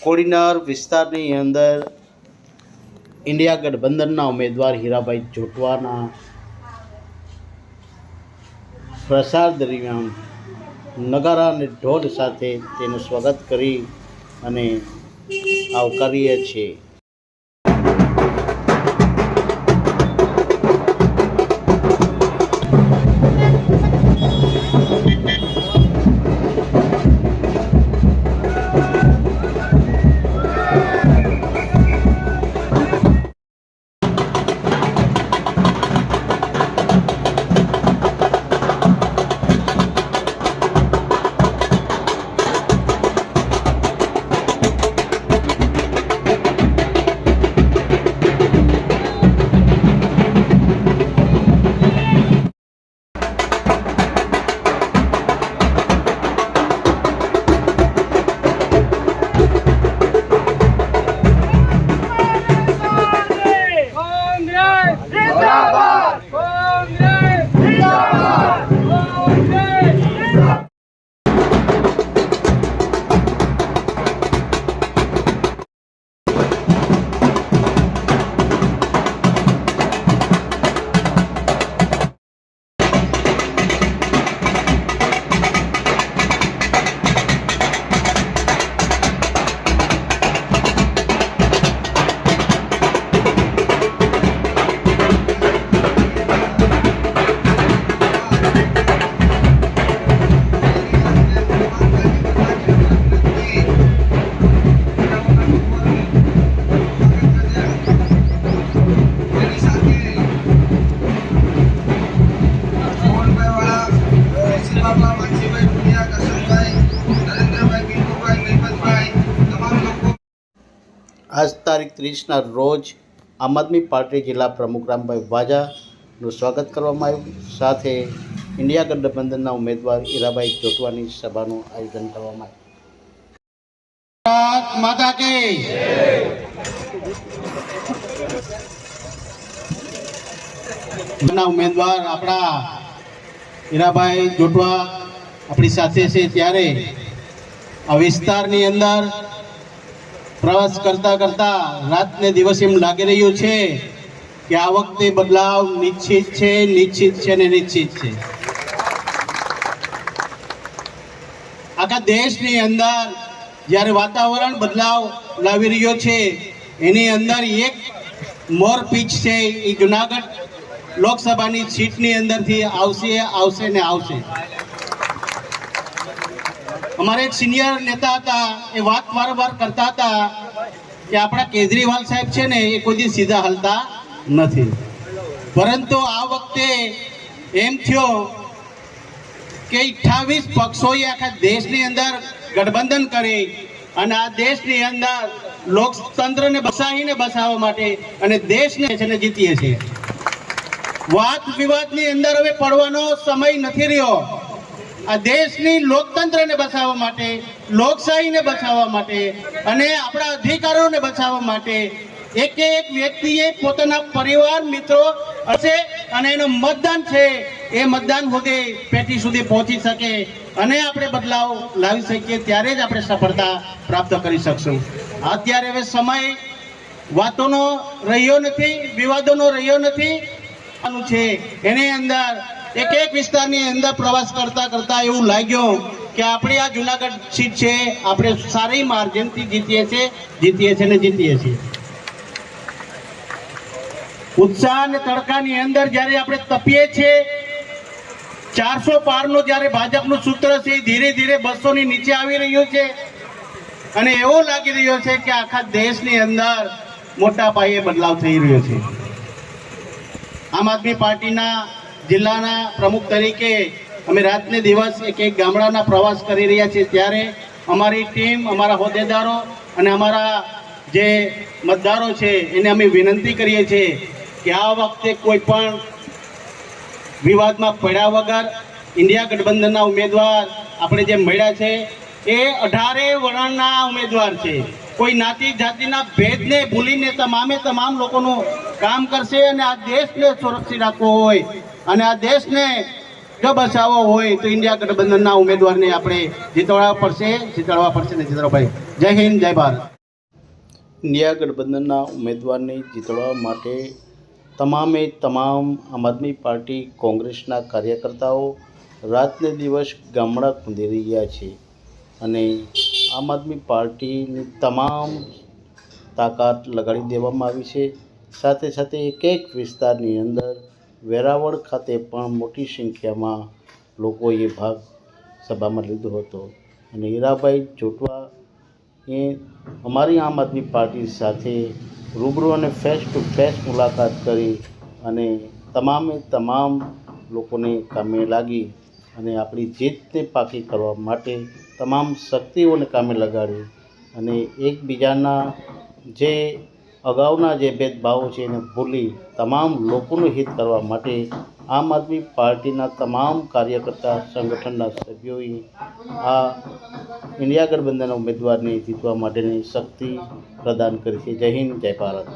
કોડીનાર વિસ્તારની અંદર ઇન્ડિયા ગઠબંધનના ઉમેદવાર હીરાભાઈ જોટવાના પ્રચાર દરમિયાન નગારા અને ઢોલ સાથે તેનું સ્વાગત કરી અને આવકારીએ છીએ। आज तारीख 30 रोज आम आदमी पार्टी जिला प्रमुख रामभाई वाजाનું સ્વાગત કરવામાં આવ્યું। સાથે ઇન્ડિયા ગઠબંધનના ઉમેદવાર હીરાભાઈ જોટવાની સભાનું આયોજન કરવામાં આવ્યું। ભારત માતા કી જય। ઉમેદવાર આપણા હીરાભાઈ જોટવા આપણી સાથે છે, ત્યારે આ વિસ્તારની અંદર प्रवास करता करता रात ने दिवस एम लागी रह्यो छे कि आ वखते बदलाव निश्चित छे ने निश्चित छे। आखा देशनी अंदर ज्यारे वातावरण बदलाव लावी रह्यो छे एनी अंदर एक मोर पीच छे ए जूनागढ़ लोकसभानी सीटनी अंदरथी आवशे ने आवशे। हमारे एक सीनियर नेता था ये बात वारंवार करता था कि अपना केजरीवाल साहेब छे ने ये कोई सीधा हलता नहीं, परंतु आ वखते एम थयो कि 28 पक्षोए आखा देशनी अंदर गठबंधन करे अने आ देशनी अंदर लोकतंत्र ने बसावीने बसाववा माटे अने देशने छे ने जीतीए छे। वाद विवादनी अंदर हवे पड़वानो समय नहीं रह्यो। आ देशनी लोकतंत्र ने बचाववा माटे, लोकशाही ने बचाववा माटे अने आपणा अधिकारों ने बचाववा माटे एक एक व्यक्तिए पोताना परिवार मित्रों हशे अने एनो मतदान छे ए मतदान सुधी पेटी सुधी पहोंची सके अने आपणे बदलाव लावी सकीए, त्यारे ज आपणे सफलता प्राप्त करी शकशुं। अत्यारे हवे समय वातोनो रह्यो नथी, विवादोनो रह्यो नथी छे। एनी अंदर एक एक विस्तारनी अंदर प्रवास करता करता एवं लाग्यो कि आपणी आ जूनागढ़ सीट छे आपणे सारी मार्जिन थी जीतीए छे। उत्साह ने तड़कानी अंदर ज्यारे आपणे तपीए छे 400 पारनो ज्यारे भाजपनुं सूत्र छे धीरे धीरे 200 ની નીચે આવી રહ્યું છે અને એવો લાગી રહ્યો છે કે આખા દેશની અંદર મોટા પાયે બદલાવ થઈ રહ્યો છે। આમ આદમી પાર્ટીના जिल्लाना प्रमुख तरीके अमे रात ने दिवस एक एक गामडाना प्रवास करी रह्या छे, त्यारे अमारी टीम अमारा होद्देदारो अने अमारा जे मतदारो छे एने अमे विनंती करीए छे कि आ वखते कोई पण विवादमां पड्या वगर इंडिया गठबंधनना उमेदवार आपणे जे मळ्या छे ए 18 वर्णना उमेदवार छे। कोई नाती जातिना भेदने भूलीने તમામ લોકોનું કામ કરશે અને આ દેશને સુરક્ષિત રાખવો હોય અને આ દેશને જો બચાવવો હોય તો ઇન્ડિયા ગઠબંધનના ઉમેદવારને આપણે જીતવા પડશે ને જીતવા ભાઈ। જય હિન્દ, જય ભારત। ઇન્ડિયા ગઠબંધનના ઉમેદવારને જીતવા માટે તમામ આમ આદમી પાર્ટી કોંગ્રેસના કાર્યકર્તાઓ રાતને દિવસ ગામડા ખૂંદી રહ્યા છે અને આમ આદમી પાર્ટીની તમામ તાકાત લગાડી દેવામાં આવી છે. સાથે સાથે એક વિસ્તારની અંદર વેરાવળ ખાતે પણ મોટી સંખ્યામાં લોકોએ ભાગ સભામાં લીધો હતો અને હીરાભાઈ જોટવા એ અમારી આમ આદમી પાર્ટી સાથે રૂબરૂ અને ફેસ ટુ ફેસ મુલાકાત કરી અને તમામ લોકોને કામે લાગી અને આપણી જીતને પાકી કરવા માટે તમામ શક્તિઓને કામે લગાડી અને એકબીજાના જે અગાઉના જે ભેદભાવો છે એને ભૂલી તમામ લોકોનું હિત કરવા માટે આમ આદમી પાર્ટીના તમામ કાર્યકર્તા સંગઠનના સભ્યોએ આ ઇન્ડિયા ગઠબંધનના ઉમેદવારને જીતવા માટેની શક્તિ પ્રદાન કરી છે. જય હિન્દ, જય ભારત.